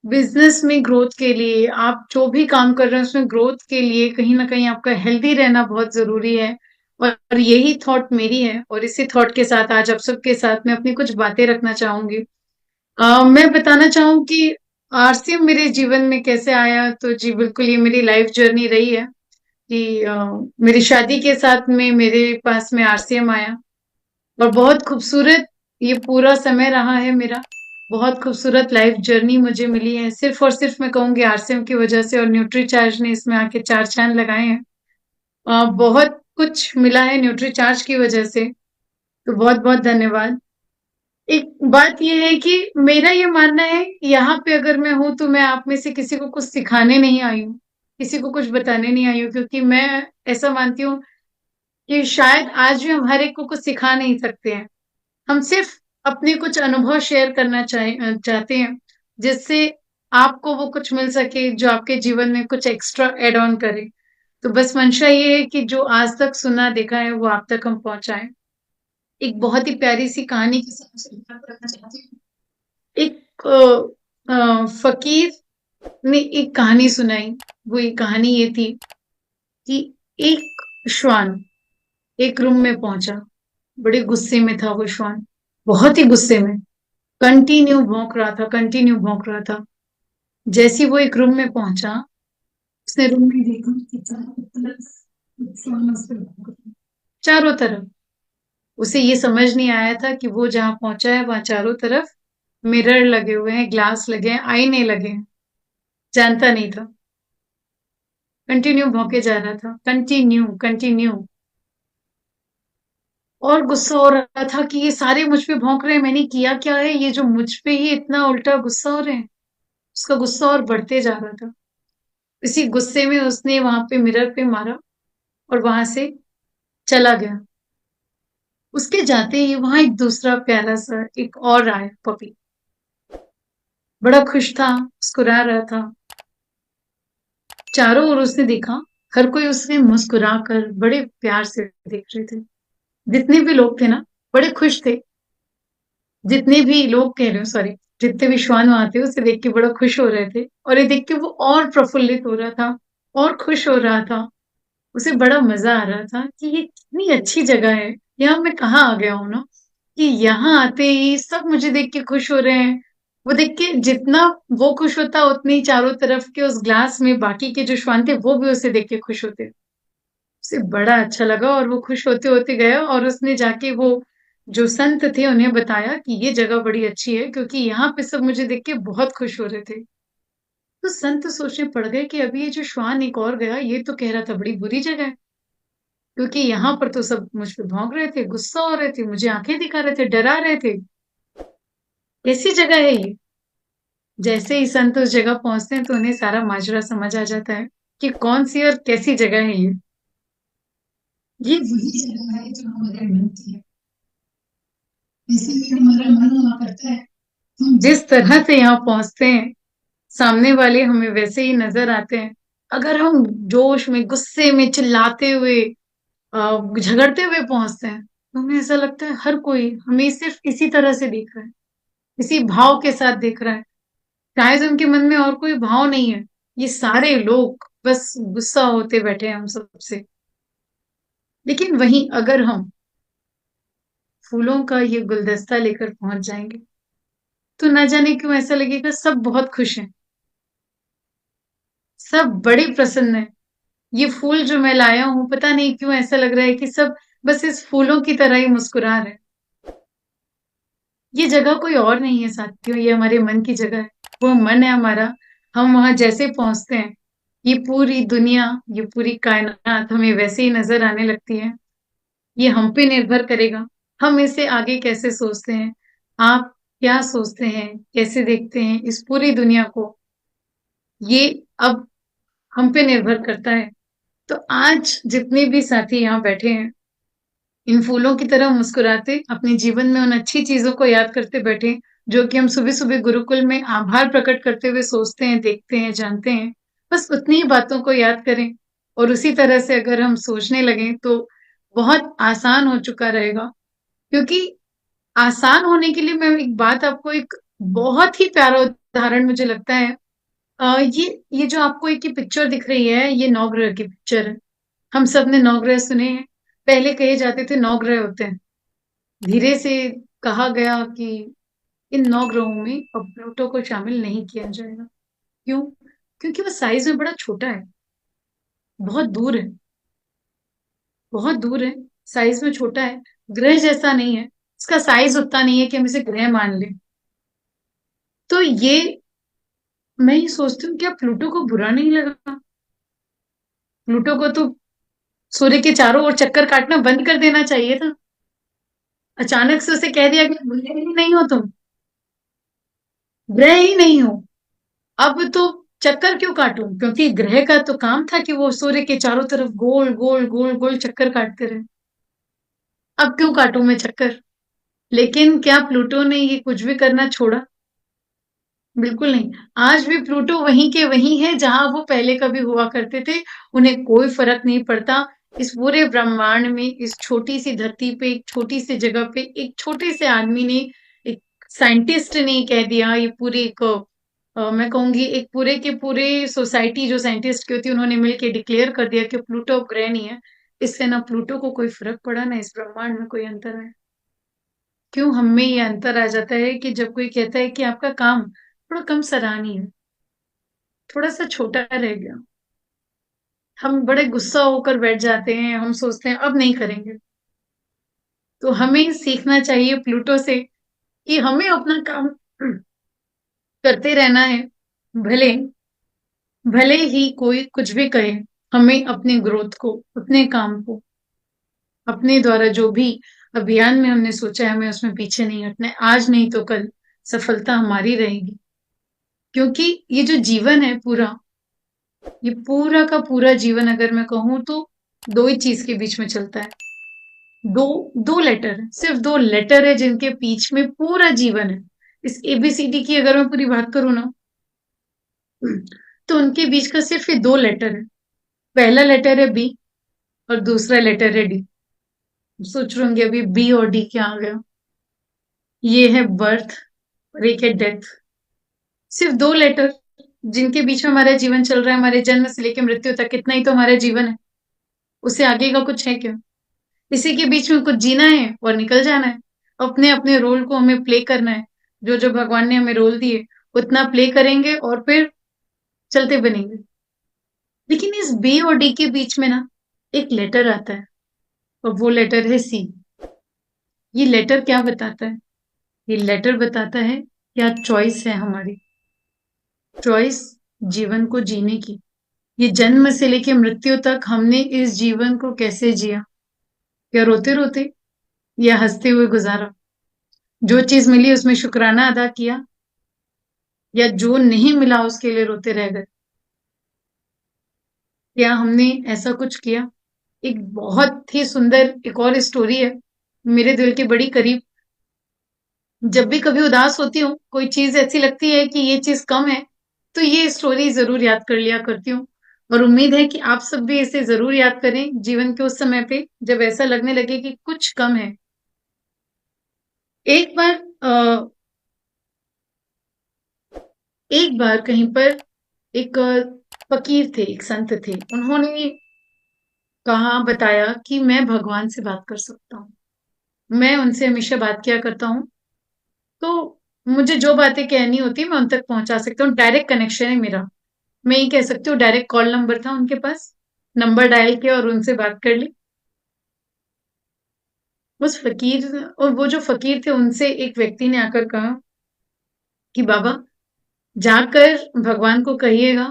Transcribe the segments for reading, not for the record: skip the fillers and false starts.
Business में growth के लिए आप जो भी काम कर रहे हैं उसमें ग्रोथ के लिए कहीं ना कहीं आपका हेल्दी रहना बहुत जरूरी है। और यही थॉट मेरी है और इसी थॉट के साथ आज आप सबके साथ मैं अपनी कुछ बातें रखना चाहूंगी। मैं बताना चाहूँ कि आरसीएम मेरे जीवन में कैसे आया, तो जी बिल्कुल ये मेरी लाइफ जर्नी रही है कि मेरी शादी के साथ में मेरे पास में आरसीएम आया। और बहुत खूबसूरत ये पूरा समय रहा है मेरा। बहुत खूबसूरत लाइफ जर्नी मुझे मिली है सिर्फ और सिर्फ मैं कहूंगी आरसीएम की वजह से, और न्यूट्री चार्ज ने इसमें आके चार चांद लगाए हैं। बहुत कुछ मिला है न्यूट्री चार्ज की वजह से, तो बहुत बहुत धन्यवाद। एक बात यह है कि मेरा ये मानना है यहाँ पे अगर मैं हूं तो मैं आप में से किसी को कुछ सिखाने नहीं आई हूँ, किसी को कुछ बताने नहीं आई हूँ, क्योंकि मैं ऐसा मानती हूँ कि शायद आज भी हम हर एक को कुछ सिखा नहीं सकते हैं। हम सिर्फ अपने कुछ अनुभव शेयर करना चाहते हैं, जिससे आपको वो कुछ मिल सके जो आपके जीवन में कुछ एक्स्ट्रा एड ऑन करे। तो बस मंशा ये है कि जो आज तक सुना देखा है वो आप तक हम पहुंचाएं। एक बहुत ही प्यारी सी कहानी के साथ शुरुआत करना चाहती हूँ। एक फकीर ने एक कहानी सुनाई। वो एक कहानी ये थी कि एक श्वान एक रूम में पहुंचा। बड़े गुस्से में था वो श्वान, बहुत ही गुस्से में। कंटिन्यू भौंक रहा था, कंटिन्यू भौंक रहा था। जैसे ही वो एक रूम में पहुंचा, उसने रूम में देखा कि चारों तरफ श्वान उस पे भौंक रहा है। चारों तरफ। उसे ये समझ नहीं आया था कि वो जहां पहुंचा है वहां चारों तरफ मिरर लगे हुए हैं, ग्लास लगे हैं, आईने लगे हैं। जानता नहीं था। कंटिन्यू भौंके जा रहा था, कंटिन्यू कंटिन्यू। और गुस्सा हो रहा था कि ये सारे मुझ पे भौंक रहे हैं, मैंने किया क्या है, ये जो मुझ पे ही इतना उल्टा गुस्सा हो रहे हैं। उसका गुस्सा और बढ़ते जा रहा था। इसी गुस्से में उसने वहां पे मिरर पे मारा और वहां से चला गया। उसके जाते ही वहां एक दूसरा प्यारा सा एक और आया पपी। बड़ा खुश था, मुस्कुरा रहा था। चारों ओर उसने देखा, हर कोई उससे मुस्कुरा कर बड़े प्यार से देख रहे थे। जितने भी लोग थे ना, बड़े खुश थे। जितने भी लोग कह रहे हो, सॉरी, जितने भी श्वान वहां थे उसे देख के बड़ा खुश हो रहे थे, और ये देख के वो और प्रफुल्लित हो रहा था, और खुश हो रहा था। उसे बड़ा मजा आ रहा था कि ये कितनी अच्छी जगह है, यहाँ मैं कहाँ आ गया हूँ ना, कि यहाँ आते ही सब मुझे देख के खुश हो रहे हैं। वो देख के जितना वो खुश होता उतनी ही चारों तरफ के उस ग्लास में बाकी के जो श्वान थे वो भी उसे देख के खुश होते। उसे बड़ा अच्छा लगा और वो खुश होते होते गया, और उसने जाके वो जो संत थे उन्हें बताया कि ये जगह बड़ी अच्छी है, क्योंकि यहाँ पे सब मुझे देख के बहुत खुश हो रहे थे। तो संत सोचने पड़ गए कि अभी ये जो श्वान एक और गया ये तो कह रहा था बड़ी बुरी जगह है, क्योंकि यहाँ पर तो सब मुझ पे भौंक रहे थे, गुस्सा हो रहे थे, मुझे आंखें दिखा रहे थे, डरा रहे थे। कैसी जगह है ये। जैसे ही संत उस जगह पहुंचते हैं तो उन्हें सारा माजरा समझ आ जाता है कि कौन सी और कैसी जगह है ये वही जगह है जो हमारे मन की है। इसीलिए हमारा मन हुआ करता है, हम जिस तरह से यहाँ पहुंचते हैं सामने वाले हमें वैसे ही नजर आते हैं। अगर हम जोश में गुस्से में चिल्लाते हुए झगड़ते हुए पहुंचते हैं तो हमें ऐसा लगता है हर कोई हमें सिर्फ इसी तरह से देख रहा है, इसी भाव के साथ देख रहा है। शायद उनके मन में और कोई भाव नहीं है। ये सारे लोग बस गुस्सा होते बैठे हैं हम सबसे। लेकिन वहीं अगर हम फूलों का ये गुलदस्ता लेकर पहुंच जाएंगे तो ना जाने क्यों ऐसा लगेगा सब बहुत खुश हैं, सब बड़े प्रसन्न हैं। ये फूल जो मैं लाया हूं पता नहीं क्यों ऐसा लग रहा है कि सब बस इस फूलों की तरह ही मुस्कुरा रहे हैं। ये जगह कोई और नहीं है साथियों, ये हमारे मन की जगह है। वो मन है हमारा। हम वहां जैसे पहुंचते हैं ये पूरी दुनिया, ये पूरी कायनात हमें वैसे ही नजर आने लगती है। ये हम पे निर्भर करेगा, हम इसे आगे कैसे सोचते हैं। आप क्या सोचते हैं, कैसे देखते हैं इस पूरी दुनिया को, ये अब हम पे निर्भर करता है। तो आज जितने भी साथी यहाँ बैठे हैं इन फूलों की तरह मुस्कुराते अपने जीवन में उन अच्छी चीजों को याद करते बैठे जो कि हम सुबह सुबह गुरुकुल में आभार प्रकट करते हुए सोचते हैं, देखते हैं, जानते हैं। बस उतनी ही बातों को याद करें और उसी तरह से अगर हम सोचने लगें तो बहुत आसान हो चुका रहेगा। क्योंकि आसान होने के लिए मैं एक बात आपको, एक बहुत ही प्यारा उदाहरण मुझे लगता है, ये जो आपको एक पिक्चर दिख रही है, ये नौ ग्रह की पिक्चर है। हम सब ने नौ ग्रह सुने हैं। पहले कहे जाते थे नौ ग्रह होते हैं। धीरे से कहा गया कि इन नौ ग्रहों में अब प्लूटो को शामिल नहीं किया जाएगा। क्यों? क्योंकि वो साइज में बड़ा छोटा है, बहुत दूर है, बहुत दूर है, साइज में छोटा है, ग्रह जैसा नहीं है, इसका साइज उतना नहीं है कि हम इसे ग्रह मान लें। तो ये, मैं ये सोचती हूँ, क्या प्लूटो को बुरा नहीं लगा? प्लूटो को तो सूर्य के चारों ओर चक्कर काटना बंद कर देना चाहिए था। अचानक से उसे कह दिया कि ग्रह ही नहीं हो तुम, ग्रह ही नहीं हो। अब तो चक्कर क्यों काटूं? क्योंकि ग्रह का तो काम था कि वो सूर्य के चारों तरफ गोल गोल गोल गोल चक्कर काटते रहे। अब क्यों काटूं मैं चक्कर? लेकिन क्या प्लूटो ने ये कुछ भी करना छोड़ा? बिल्कुल नहीं। आज भी प्लूटो वहीं के वहीं है जहां वो पहले कभी हुआ करते थे। उन्हें कोई फर्क नहीं पड़ता। इस पूरे ब्रह्मांड में, इस छोटी सी धरती पे, एक छोटी सी जगह पे, एक छोटे से आदमी ने, एक साइंटिस्ट ने कह दिया, ये पूरी एक मैं कहूंगी एक पूरे के पूरे सोसाइटी जो साइंटिस्ट की होती है, उन्होंने मिलकर डिक्लेयर कर दिया कि प्लूटो ग्रह नहीं है। इससे ना प्लूटो को कोई फर्क पड़ा, ना इस ब्रह्मांड में कोई अंतर है। क्यों हम में ये अंतर आ जाता है कि जब कोई कहता है कि आपका काम थोड़ा कम सराहनीय है, थोड़ा सा छोटा रह गया, हम बड़े गुस्सा होकर बैठ जाते हैं, हम सोचते हैं अब नहीं करेंगे। तो हमें सीखना चाहिए प्लूटो से कि हमें अपना काम करते रहना है। भले भले ही कोई कुछ भी कहे, हमें अपने ग्रोथ को, अपने काम को, अपने द्वारा जो भी अभियान में हमने सोचा है, हमें उसमें पीछे नहीं हटना है। आज नहीं तो कल सफलता हमारी रहेगी। क्योंकि ये जो जीवन है पूरा, ये पूरा का पूरा जीवन अगर मैं कहूँ तो दो ही चीज के बीच में चलता है। दो दो लेटर है, सिर्फ दो लेटर है जिनके बीच में पूरा जीवन है। इस एबीसीडी की अगर मैं पूरी बात करूँ ना, तो उनके बीच का सिर्फ ये दो लेटर है। पहला लेटर है बी और दूसरा लेटर है डी। सोच रहे होंगे अभी बी और डी क्या आ गया? ये है बर्थ और एक है डेथ। सिर्फ दो लेटर जिनके बीच में हमारा जीवन चल रहा है, हमारे जन्म से लेकर मृत्यु तक, इतना ही तो हमारा जीवन है। उससे आगे का कुछ है क्या? इसी के बीच में कुछ जीना है और निकल जाना है। अपने अपने रोल को हमें प्ले करना है। जो जो भगवान ने हमें रोल दिए उतना प्ले करेंगे और फिर चलते बनेंगे। लेकिन इस बी और डी के बीच में ना एक लेटर आता है, और वो लेटर है सी। ये लेटर क्या बताता है? ये लेटर बताता है क्या चॉइस है हमारी, चॉइस जीवन को जीने की। ये जन्म से लेकर मृत्यु तक हमने इस जीवन को कैसे जिया? क्या रोते रोते, या हंसते हुए गुजारा? जो चीज मिली उसमें शुक्राना अदा किया, या जो नहीं मिला उसके लिए रोते रह गए? क्या हमने ऐसा कुछ किया? एक बहुत ही सुंदर एक और स्टोरी है, मेरे दिल के बड़ी करीब। जब भी कभी उदास होती हूँ, कोई चीज ऐसी लगती है कि ये चीज कम है, तो ये स्टोरी जरूर याद कर लिया करती हूँ। और उम्मीद है कि आप सब भी इसे जरूर याद करें जीवन के उस समय पे जब ऐसा लगने लगे कि कुछ कम है। एक बार एक बार कहीं पर एक फकीर थे, एक संत थे। उन्होंने कहा, बताया कि मैं भगवान से बात कर सकता हूँ, मैं उनसे हमेशा बात किया करता हूँ। तो मुझे जो बातें कहनी होती है मैं उन तक पहुंचा सकता हूँ, डायरेक्ट कनेक्शन है मेरा। मैं ये कह सकती हूँ, डायरेक्ट कॉल नंबर था उनके पास, नंबर डायल किया और उनसे बात कर ली। उस फकीर, और वो जो फकीर थे उनसे एक व्यक्ति ने आकर कहा कि बाबा, जाकर भगवान को कहिएगा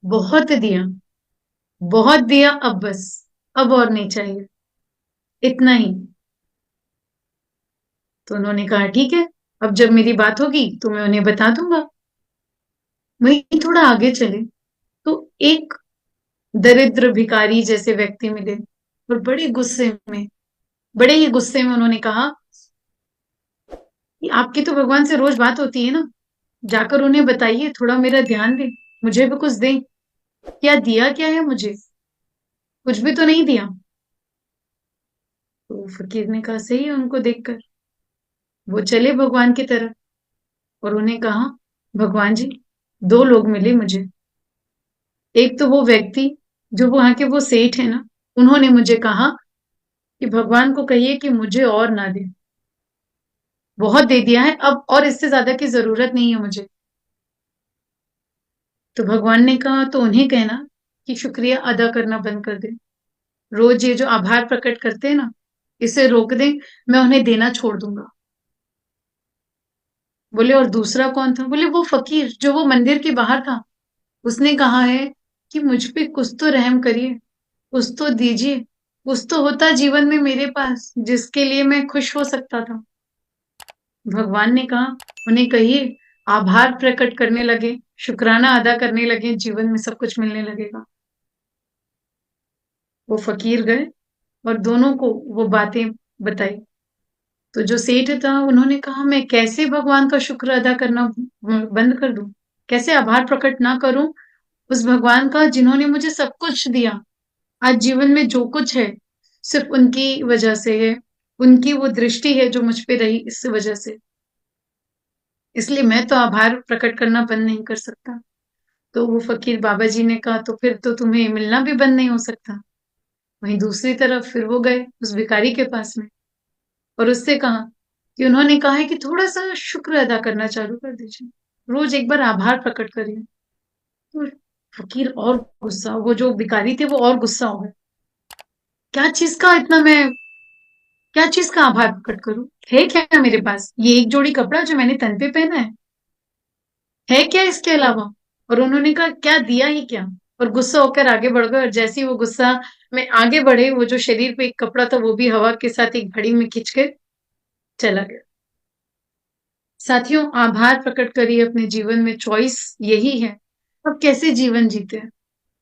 बहुत दिया, बहुत दिया, अब बस, अब और नहीं चाहिए, इतना ही। तो उन्होंने कहा ठीक है, अब जब मेरी बात होगी तो मैं उन्हें बता दूंगा। वहीं थोड़ा आगे चले तो एक दरिद्र भिखारी जैसे व्यक्ति मिले, और बड़े ही गुस्से में उन्होंने कहा कि आपकी तो भगवान से रोज बात होती है ना, जाकर उन्हें बताइए थोड़ा मेरा ध्यान दे, मुझे भी कुछ दें। क्या दिया क्या है मुझे? कुछ भी तो नहीं दिया। तो फकीर ने कहा सही है। उनको देखकर वो चले भगवान की तरफ और उन्हें कहा, भगवान जी, 2 लोग मिले मुझे। एक तो वो व्यक्ति जो वहाँ के वो सेठ है ना, उन्होंने मुझे कहा कि भगवान को कहिए कि मुझे और ना दे। बहुत दे दिया है अब और इससे ज़्यादा की ज़रूरत नहीं है मुझे। तो भगवान ने कहा तो उन्हें कहना कि शुक्रिया अदा करना बंद कर दें। रोज़ ये जो आभार प्रकट करते हैं ना, इसे रोक दें, मैं उन्हें देना छोड़ दूँगा। बोले और दूसरा कौन था? बोले वो फ़कीर जो वो मंदिर के बाहर था। उसने कहा है कि मुझ पे कुछ तो रहम करिए, कुछ तो दीजिए, कुछ तो होता जीवन में मेरे पास जिसके लिए मैं खुश हो सकता था। भगवान ने कहा उन्हें कहिए आभार प्रकट करने लगे, शुक्राना अदा करने लगे, जीवन में सब कुछ मिलने लगेगा। वो फकीर गए और दोनों को वो बातें बताई। तो जो सेठ था उन्होंने कहा मैं कैसे भगवान का शुक्र अदा करना बंद कर दूं? कैसे आभार प्रकट ना करूं उस भगवान का जिन्होंने मुझे सब कुछ दिया। आज जीवन में जो कुछ है सिर्फ उनकी वजह से है। उनकी वो दृष्टि है जो मुझ पे रही इस वजह से। इसलिए मैं तो आभार प्रकट करना बंद नहीं कर सकता। तो वो फकीर बाबा जी ने कहा तो फिर तो तुम्हें मिलना भी बंद नहीं हो सकता। वहीं दूसरी तरफ फिर वो गए उस भिखारी के पास में और उससे कहा कि उन्होंने कहा है कि थोड़ा सा शुक्र अदा करना चालू कर दीजिए, रोज एक बार आभार प्रकट करिए। तो फकीर और गुस्सा, वो जो भिखारी थे वो और गुस्सा हो गए। क्या चीज का इतना मैं क्या चीज का आभार प्रकट करूं? है क्या मेरे पास ये एक जोड़ी कपड़ा जो मैंने तन पे पहना है क्या इसके अलावा? और उन्होंने कहा क्या दिया ही क्या? और गुस्सा होकर आगे बढ़ गए और जैसे ही वो गुस्सा में आगे बढ़े वो जो शरीर पे एक कपड़ा था वो भी हवा के साथ एक घड़ी में खिंच के चला गया। साथियों, आभार प्रकट करिए अपने जीवन में, चॉइस यही है। अब कैसे जीवन जीते हैं,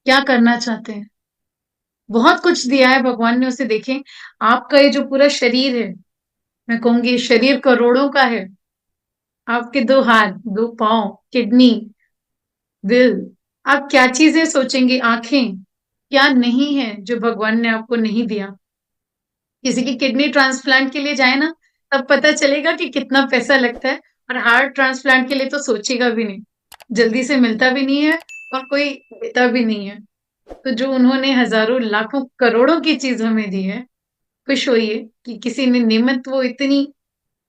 क्या करना चाहते हैं? बहुत कुछ दिया है भगवान ने उसे, देखें आपका ये जो पूरा शरीर है, मैं कहूंगी ये शरीर करोड़ों का है। आपके 2 हाथ, 2 पाँव, किडनी, दिल, आप क्या चीजें सोचेंगे? आंखें क्या नहीं है जो भगवान ने आपको नहीं दिया? किसी की किडनी ट्रांसप्लांट के लिए जाए ना, तब पता चलेगा कि कितना पैसा लगता है। और हार्ट ट्रांसप्लांट के लिए तो सोचेगा भी नहीं, जल्दी से मिलता भी नहीं है और कोई देता भी नहीं है। तो जो उन्होंने हजारों लाखों करोड़ों की चीज हमें दी है, खुश होइए कि किसी ने नेमत वो इतनी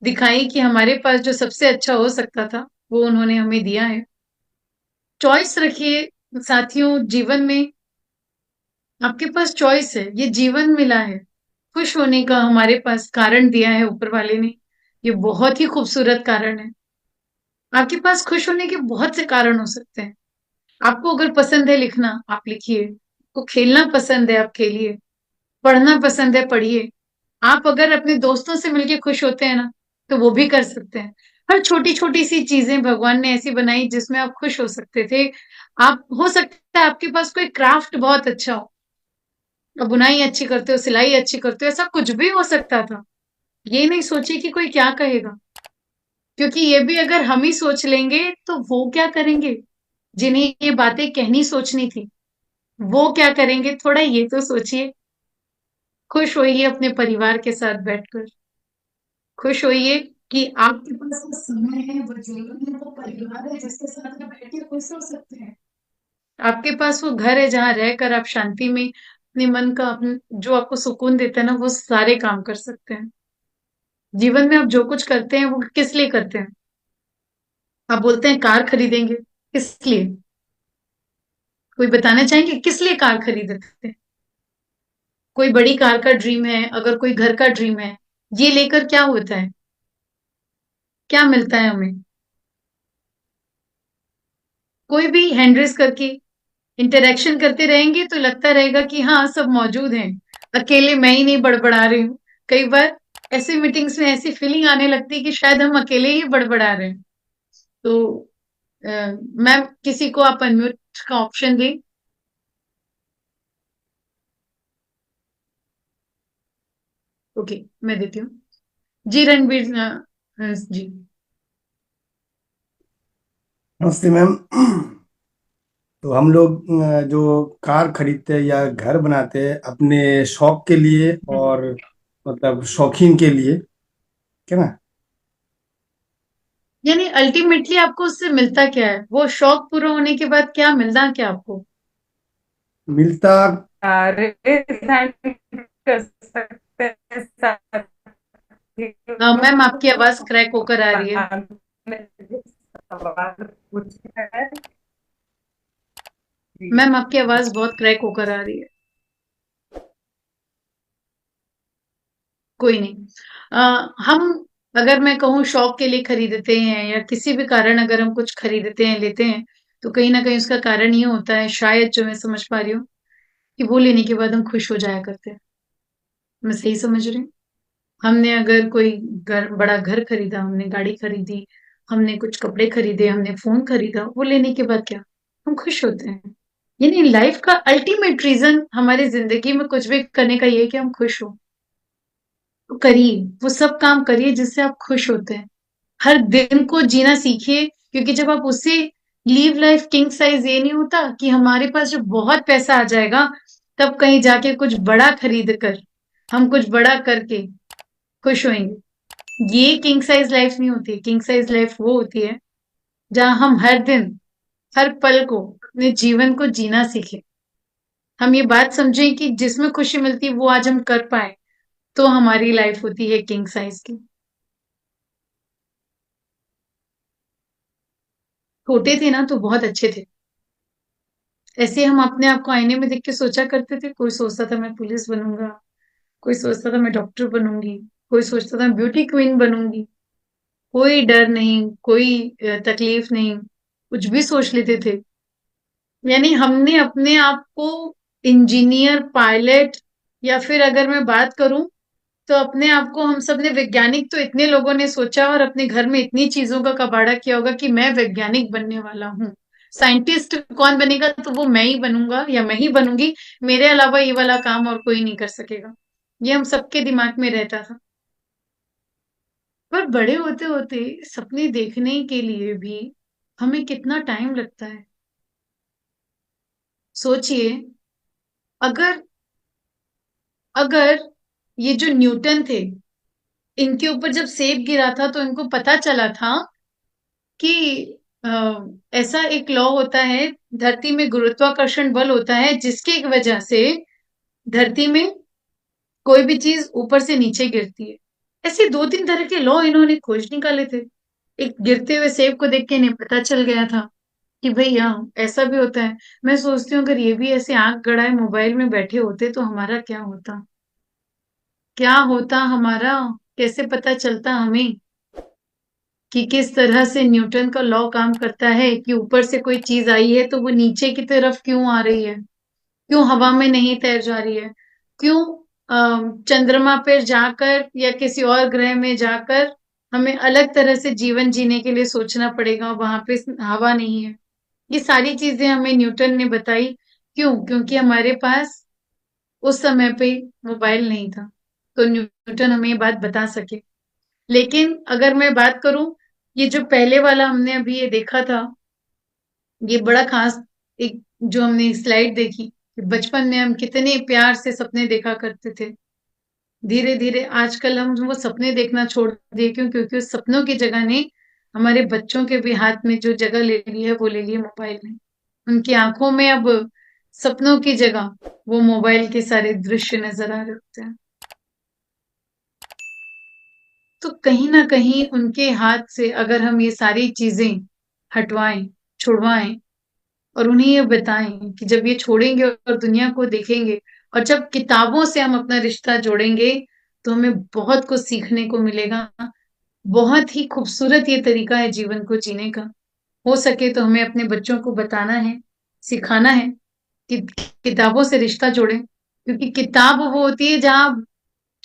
दिखाई कि हमारे पास जो सबसे अच्छा हो सकता था वो उन्होंने हमें दिया है। चॉइस रखिए साथियों, जीवन में आपके पास चॉइस है, ये जीवन मिला है। खुश होने का हमारे पास कारण दिया है ऊपर वाले ने, ये बहुत ही खूबसूरत कारण है। आपके पास खुश होने के बहुत से कारण हो सकते हैं। आपको अगर पसंद है लिखना, आप लिखिए। आपको खेलना पसंद है, आप खेलिए। पढ़ना पसंद है, पढ़िए। आप अगर अपने दोस्तों से मिलके खुश होते हैं ना, तो वो भी कर सकते हैं। हर छोटी छोटी सी चीजें भगवान ने ऐसी बनाई जिसमें आप खुश हो सकते थे। आप हो सकता है आपके पास कोई क्राफ्ट बहुत अच्छा हो, आप बुनाई अच्छी करते हो, सिलाई अच्छी करते हो, ऐसा कुछ भी हो सकता था। ये नहीं सोचिए कि कोई क्या कहेगा, क्योंकि ये भी अगर हम ही सोच लेंगे तो वो क्या करेंगे? जिन्हें ये बातें कहनी सोचनी थी, वो क्या करेंगे? थोड़ा ये तो सोचिए। खुश होइए अपने परिवार के साथ बैठकर। खुश होइए कि आपके पास वो समय है, वो जीवन है, वो परिवार है जिसके साथ आप बैठ के खुश हो सकते हैं। आपके पास वो घर है जहां रहकर आप शांति में अपने मन का, अपने जो आपको सुकून देता है ना, वो सारे काम कर सकते हैं। जीवन में आप जो कुछ करते हैं वो किस लिए करते हैं? आप बोलते हैं कार खरीदेंगे, किस लिए? कोई बताना चाहेंगे किस लिए कार खरीदते हैं? कोई बड़ी कार का ड्रीम है, अगर कोई घर का ड्रीम है, ये लेकर क्या होता है? क्या मिलता है हमें? कोई भी हैंडरेस करके इंटरेक्शन करते रहेंगे तो लगता रहेगा कि हाँ सब मौजूद हैं, अकेले मैं ही नहीं बड़बड़ा रही हूँ। कई बार ऐसे मीटिंग्स में ऐसी फीलिंग आने लगती है कि शायद हम अकेले ही बड़बड़ा रहे हैं। तो मैम, किसी को आप अनम्यूट का ऑप्शन दें। ओके, मैं देती हूँ। जी रणबीर, जी। नमस्ते मैम। तो हम लोग जो कार खरीदते हैं या घर बनाते हैं अपने शौक के लिए हम्म। और मतलब शौकीन के लिए, क्या ना। यानी अल्टीमेटली आपको उससे मिलता क्या है? वो शौक पूरा होने के बाद क्या मिलना क्या आपको? मिलता। रिजाइन कर सकते हैं मैम आपकी साथियों। आवाज क्रैक होकर आ रही है। आपने जो सवाल पूछा है जी। मैम आपकी आवाज बहुत क्रैक होकर आ रही है। कोई नहीं। हम, अगर मैं कहूँ शौक के लिए खरीदते हैं या किसी भी कारण अगर हम कुछ खरीदते हैं लेते हैं, तो कहीं ना कहीं उसका कारण ये होता है शायद, जो मैं समझ पा रही हूँ, कि वो लेने के बाद हम खुश हो जाया करते हैं। मैं सही समझ रही हूँ? हमने अगर कोई बड़ा घर खरीदा, हमने गाड़ी खरीदी, हमने कुछ कपड़े खरीदे, हमने फोन खरीदा, वो लेने के बाद क्या, हम खुश होते हैं। यानी लाइफ का अल्टीमेट रीजन हमारी जिंदगी में कुछ भी करने का ये है कि हम खुश हो। तो करिए, वो सब काम करिए जिससे आप खुश होते हैं। हर दिन को जीना सीखिए, क्योंकि जब आप उससे लीव लाइफ किंग साइज, ये नहीं होता कि हमारे पास जब बहुत पैसा आ जाएगा तब कहीं जाके कुछ बड़ा खरीद कर हम कुछ बड़ा करके खुश होंगे। ये किंग साइज लाइफ नहीं होती। किंग साइज लाइफ वो होती है जहां हम हर दिन, हर पल को, अपने जीवन को जीना सीखें। हम ये बात समझें कि जिसमें खुशी मिलती है वो आज हम कर पाए, तो हमारी लाइफ होती है किंग साइज की। छोटे थे ना तो बहुत अच्छे थे। ऐसे हम अपने आप को आईने में देख के सोचा करते थे। कोई सोचता था मैं पुलिस बनूंगा, कोई सोचता था मैं डॉक्टर बनूंगी, कोई सोचता था ब्यूटी क्वीन बनूंगी। कोई डर नहीं, कोई तकलीफ नहीं, कुछ भी सोच लेते थे। यानी हमने अपने आप को इंजीनियर, पायलट, या फिर अगर मैं बात करूं तो अपने आप को हम सब ने वैज्ञानिक, तो इतने लोगों ने सोचा और अपने घर में इतनी चीजों का कबाड़ा किया होगा कि मैं वैज्ञानिक बनने वाला हूँ। साइंटिस्ट कौन बनेगा, तो वो मैं ही बनूंगा या मैं ही बनूंगी। मेरे अलावा ये वाला काम और कोई नहीं कर सकेगा। ये हम सबके दिमाग में रहता था। पर बड़े होते होते सपने देखने के लिए भी हमें कितना टाइम लगता है। सोचिए, अगर अगर ये जो न्यूटन थे, इनके ऊपर जब सेब गिरा था तो इनको पता चला था कि ऐसा एक लॉ होता है, धरती में गुरुत्वाकर्षण बल होता है जिसकी वजह से धरती में कोई भी चीज ऊपर से नीचे गिरती है। ऐसे दो तीन तरह के लॉ इन्होंने खोज निकाले थे। एक गिरते हुए सेब को देख के इन्हें पता चल गया था कि भाई हाँ, ऐसा भी होता है। मैं सोचती हूँ अगर ये भी ऐसे आंख गड़ाए मोबाइल में बैठे होते तो हमारा क्या होता, क्या होता हमारा। कैसे पता चलता हमें कि किस तरह से न्यूटन का लॉ काम करता है, कि ऊपर से कोई चीज आई है तो वो नीचे की तरफ क्यों आ रही है, क्यों हवा में नहीं तैर जा रही है, क्यों चंद्रमा पर जाकर या किसी और ग्रह में जाकर हमें अलग तरह से जीवन जीने के लिए सोचना पड़ेगा, वहां पे हवा नहीं है। ये सारी चीजें हमें न्यूटन ने बताई। क्यों? क्योंकि हमारे पास उस समय पे मोबाइल नहीं था, तो न्यूटन हमें ये बात बता सके। लेकिन अगर मैं बात करूं, ये जो पहले वाला हमने अभी ये देखा था, ये बड़ा खास, एक जो हमने स्लाइड देखी कि बचपन में हम कितने प्यार से सपने देखा करते थे। धीरे धीरे आजकल हम वो सपने देखना छोड़ दिए। क्यों? क्योंकि उस सपनों की जगह ने हमारे बच्चों के भी हाथ में जो जगह ले ली है वो ले ली है मोबाइल ने। उनकी आंखों में अब सपनों की जगह वो मोबाइल के सारे दृश्य नजर आ रहे होते हैं। तो कहीं ना कहीं उनके हाथ से अगर हम ये सारी चीजें हटवाएं, छुड़वाएं, और उन्हें ये बताएं कि जब ये छोड़ेंगे और दुनिया को देखेंगे, और जब किताबों से हम अपना रिश्ता जोड़ेंगे, तो हमें बहुत कुछ सीखने को मिलेगा। बहुत ही खूबसूरत ये तरीका है जीवन को जीने का। हो सके तो हमें अपने बच्चों को बताना है, सिखाना है कि किताबों से रिश्ता जोड़ें। क्योंकि किताब वो होती है जहां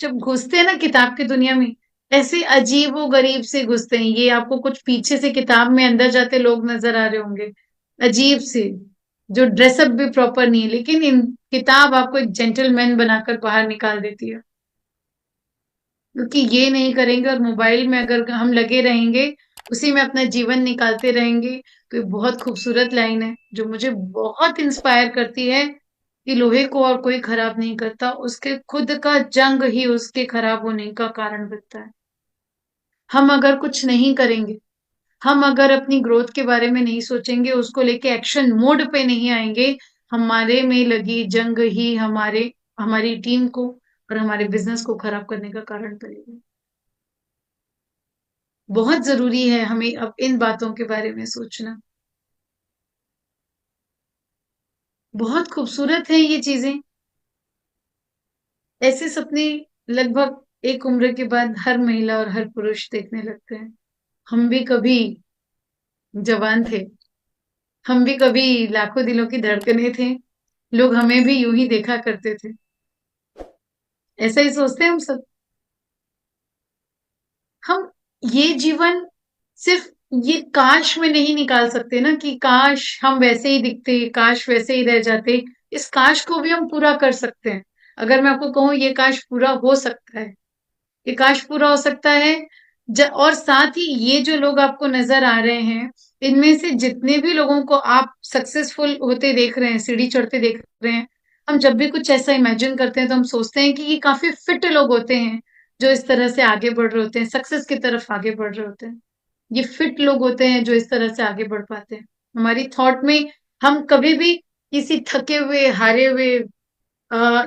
जब घुसते हैं ना किताब की दुनिया में, ऐसे अजीब व गरीब से घुसते हैं। ये आपको कुछ पीछे से किताब में अंदर जाते लोग नजर आ रहे होंगे, अजीब से, जो ड्रेसअप भी प्रॉपर नहीं है, लेकिन इन किताब आपको एक जेंटलमैन बनाकर बाहर निकाल देती है। क्योंकि ये नहीं करेंगे और मोबाइल में अगर हम लगे रहेंगे, उसी में अपना जीवन निकालते रहेंगे। तो ये बहुत खूबसूरत लाइन है जो मुझे बहुत इंस्पायर करती है कि लोहे को और कोई खराब नहीं करता, उसके खुद का जंग ही उसके खराब होने का कारण बनता है। हम अगर कुछ नहीं करेंगे हम अगर अपनी ग्रोथ के बारे में नहीं सोचेंगे, उसको लेके एक्शन मोड पे नहीं आएंगे, हमारे में लगी जंग ही हमारी टीम को और हमारे बिजनेस को खराब करने का कारण बनेगी। बहुत जरूरी है हमें अब इन बातों के बारे में सोचना। बहुत खूबसूरत है ये चीजें। ऐसे सपने लगभग एक उम्र के बाद हर महिला और हर पुरुष देखने लगते हैं। हम भी कभी जवान थे, हम भी कभी लाखों दिलों की धड़कने थे, लोग हमें भी यूं ही देखा करते थे। ऐसा ही सोचते हैं हम सब। हम ये जीवन सिर्फ ये काश में नहीं निकाल सकते ना कि काश हम वैसे ही दिखते, काश वैसे ही रह जाते। इस काश को भी हम पूरा कर सकते हैं। अगर मैं आपको कहूं ये काश पूरा हो सकता है, ये काश पूरा हो सकता है। और साथ ही ये जो लोग आपको नजर आ रहे हैं, इनमें से जितने भी लोगों को आप सक्सेसफुल होते देख रहे हैं, सीढ़ी चढ़ते देख रहे हैं, हम जब भी कुछ ऐसा इमेजिन करते हैं तो हम सोचते हैं कि ये काफी फिट लोग होते हैं जो इस तरह से आगे बढ़ रहे होते हैं, सक्सेस की तरफ आगे बढ़ रहे होते हैं। ये फिट लोग होते हैं जो इस तरह से आगे बढ़ पाते हैं। हमारी थॉट में हम कभी भी किसी थके हुए हारे हुए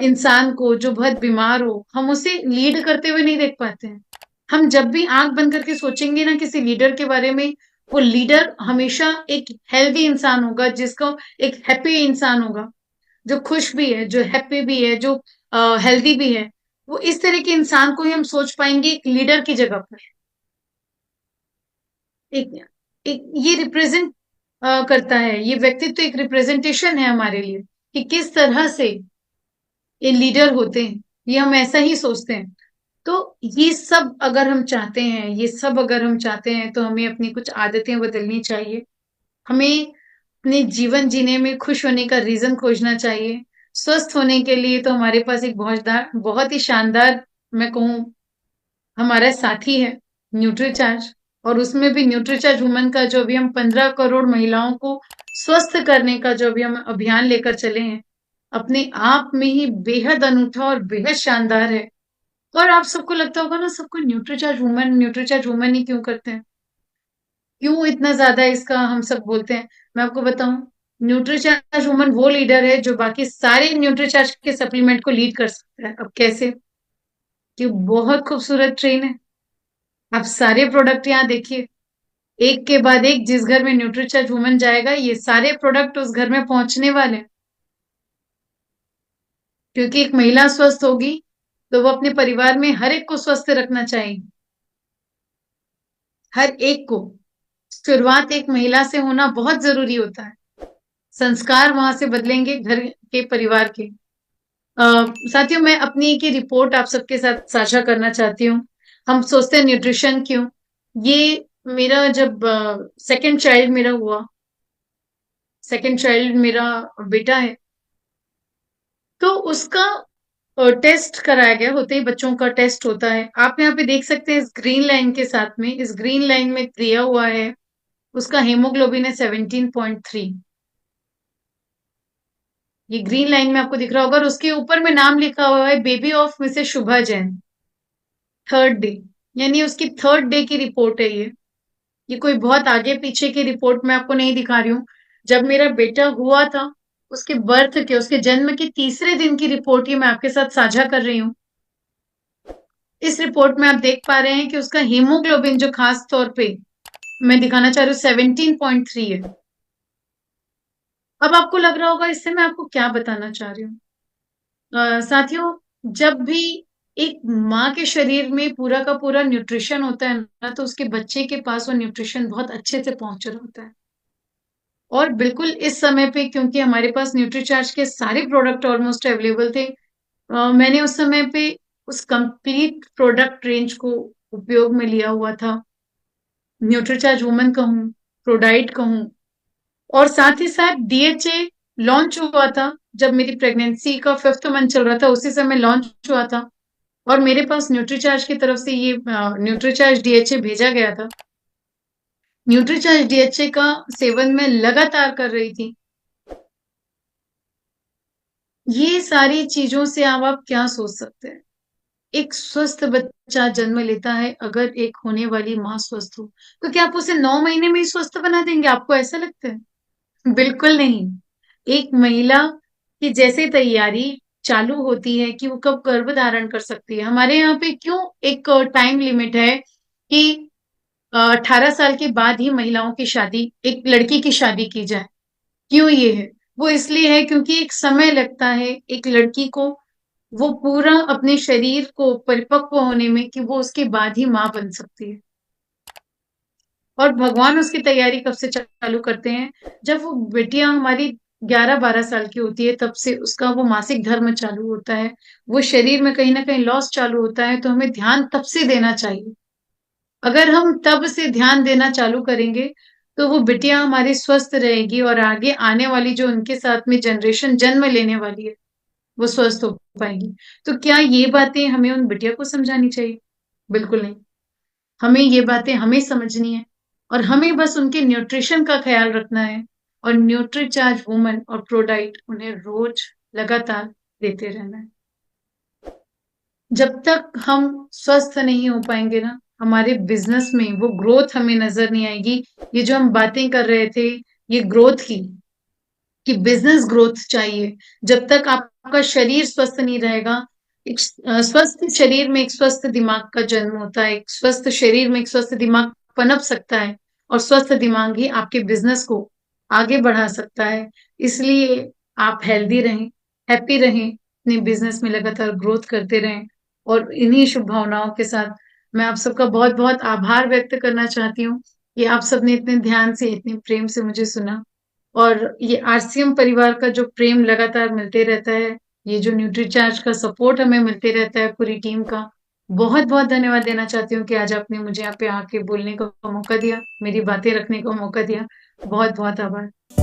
इंसान को जो बहुत बीमार हो, हम उसे लीड करते हुए नहीं देख पाते हैं। हम जब भी आंख बंद करके सोचेंगे ना किसी लीडर के बारे में, वो लीडर हमेशा एक हेल्दी इंसान होगा, जिसको एक हैप्पी इंसान होगा, जो खुश भी है, जो हैप्पी भी है, जो हेल्दी भी है। वो इस तरह के इंसान को ही हम सोच पाएंगे एक लीडर की जगह पर। एक, एक ये रिप्रेजेंट करता है, ये व्यक्तित्व एक रिप्रेजेंटेशन है हमारे लिए कि किस तरह से ये लीडर होते हैं। ये हम ऐसा ही सोचते हैं। तो ये सब अगर हम चाहते हैं, ये सब अगर हम चाहते हैं, तो हमें अपनी कुछ आदतें बदलनी चाहिए। हमें अपने जीवन जीने में खुश होने का रीजन खोजना चाहिए। स्वस्थ होने के लिए तो हमारे पास एक बहुत ही शानदार, मैं कहूँ, हमारा साथी है, न्यूट्रीचार्ज। और उसमें भी न्यूट्रीचार्ज वुमन का जो अभी हम 15 करोड़ महिलाओं को स्वस्थ करने का जो अभी हम अभियान लेकर चले हैं, अपने आप में ही बेहद अनूठा और बेहद शानदार है। और आप सबको लगता होगा ना, सबको न्यूट्रीचार्ज वुमन ही क्यों करते हैं, क्यों इतना ज्यादा इसका हम सब बोलते हैं। मैं आपको बताऊं, न्यूट्रीचार्ज वुमन वो लीडर है जो बाकी सारे न्यूट्रीचार्ज के सप्लीमेंट को लीड कर सकता है। अब कैसे? कि बहुत खूबसूरत ट्रेन है। आप सारे प्रोडक्ट यहाँ देखिए, एक के बाद एक, जिस घर में न्यूट्रीचार्ज वुमन जाएगा, ये सारे प्रोडक्ट उस घर में पहुंचने वाले हैं। क्योंकि एक महिला स्वस्थ होगी तो वो अपने परिवार में हर एक को स्वस्थ रखना चाहेगी, हर एक को। शुरुआत एक महिला से होना बहुत जरूरी होता है। संस्कार वहां से बदलेंगे, घर के, परिवार के। साथियों, मैं अपनी एक रिपोर्ट आप सबके साथ साझा करना चाहती हूँ। हम सोचते हैं न्यूट्रिशन क्यों। ये मेरा जब सेकंड चाइल्ड मेरा हुआ, सेकंड चाइल्ड मेरा बेटा है, तो उसका टेस्ट कराया गया। होते ही बच्चों का टेस्ट होता है। आप यहाँ पे देख सकते हैं इस ग्रीन लाइन के साथ में, इस ग्रीन लाइन में दिया हुआ है उसका हीमोग्लोबिन है 17.3। ये ग्रीन लाइन में आपको दिख रहा होगा, और उसके ऊपर में नाम लिखा हुआ है baby of Mrs Shubha Jain, third day. यानी उसकी थर्ड डे की रिपोर्ट है ये कोई बहुत आगे पीछे की रिपोर्ट मैं आपको नहीं दिखा रही हूँ। जब मेरा बेटा हुआ था, उसके बर्थ के, उसके जन्म के तीसरे दिन की रिपोर्ट ही मैं आपके साथ साझा कर रही हूँ। इस रिपोर्ट में आप देख पा रहे हैं कि उसका हीमोग्लोबिन जो खास तौर पे मैं दिखाना चाह रही हूँ 17.3 है। अब आपको लग रहा होगा इससे मैं आपको क्या बताना चाह रही हूँ। साथियों, जब भी एक माँ के शरीर में पूरा का पूरा न्यूट्रिशन होता है ना, तो उसके बच्चे के पास वो न्यूट्रिशन बहुत अच्छे से पहुंच रहा होता है। और बिल्कुल इस समय पे, क्योंकि हमारे पास न्यूट्रीचार्ज के सारे प्रोडक्ट ऑलमोस्ट अवेलेबल थे, मैंने उस समय पे उस कंप्लीट प्रोडक्ट रेंज को उपयोग में लिया हुआ था। न्यूट्रीचार्ज वुमन कहूँ, प्रोडाइट कहूँ, और साथ ही साथ डीएचए लॉन्च हुआ था जब मेरी प्रेगनेंसी का 5th मंथ चल रहा था, उसी समय लॉन्च हुआ था। और मेरे पास न्यूट्रीचार्ज की तरफ से ये न्यूट्रीचार्ज डीएचए भेजा गया था। न्यूट्रीचार्ज डीएचए का सेवन मैं लगातार कर रही थी। ये सारी चीजों से आप क्या सोच सकते हैं एक स्वस्थ बच्चा जन्म लेता है अगर एक होने वाली माँ स्वस्थ हो, तो क्या आप उसे 9 महीने में ही स्वस्थ बना देंगे? आपको ऐसा लगता है? बिल्कुल नहीं। एक महिला की जैसे तैयारी चालू होती है कि वो कब गर्भ धारण कर सकती है। हमारे यहाँ पे क्यों एक टाइम लिमिट है कि 18 साल के बाद ही महिलाओं की शादी, एक लड़की की शादी की जाए। क्यों ये है? वो इसलिए है क्योंकि एक समय लगता है एक लड़की को वो पूरा अपने शरीर को परिपक्व होने में कि वो उसके बाद ही माँ बन सकती है। और भगवान उसकी तैयारी कब से चालू करते हैं? जब वो बिटिया हमारी 11-12 साल की होती है, तब से उसका वो मासिक धर्म चालू होता है। वो शरीर में कहीं ना कहीं लॉस चालू होता है, तो हमें ध्यान तब से देना चाहिए। अगर हम तब से ध्यान देना चालू करेंगे, तो वो बिटिया हमारी स्वस्थ रहेगी और आगे आने वाली जो उनके साथ में जनरेशन जन्म लेने वाली है, वो स्वस्थ हो पाएगी। तो क्या ये बातें हमें उन बिटिया को समझानी चाहिए? बिल्कुल नहीं। हमें ये बातें हमें समझनी है और हमें बस उनके न्यूट्रिशन का ख्याल रखना है और न्यूट्रीचार्ज वुमन और प्रोडाइट उन्हें रोज लगातार देते रहना है। जब तक हम स्वस्थ नहीं हो पाएंगे ना, हमारे बिजनेस में वो ग्रोथ हमें नजर नहीं आएगी। ये जो हम बातें कर रहे थे, ये ग्रोथ की कि बिजनेस ग्रोथ चाहिए। जब तक आपका शरीर स्वस्थ नहीं रहेगा, एक स्वस्थ शरीर में एक स्वस्थ दिमाग का जन्म होता है। एक स्वस्थ शरीर में एक स्वस्थ दिमाग पनप सकता है और स्वस्थ दिमाग ही आपके बिजनेस को आगे बढ़ा सकता है। इसलिए आप हेल्दी रहें, हैप्पी रहें, अपने बिजनेस में लगातार ग्रोथ करते रहें। और इन्हीं शुभ भावनाओं के साथ मैं आप सबका बहुत बहुत आभार व्यक्त करना चाहती हूँ कि आप सबने इतने ध्यान से, इतने प्रेम से मुझे सुना। और ये आरसीएम परिवार का जो प्रेम लगातार मिलते रहता है, ये जो न्यूट्रीचार्ज का सपोर्ट हमें मिलते रहता है पूरी टीम का, बहुत बहुत धन्यवाद देना चाहती हूँ कि आज आपने मुझे यहाँ पे आके बोलने का मौका दिया, मेरी बातें रखने का मौका दिया। बहुत बहुत आभार।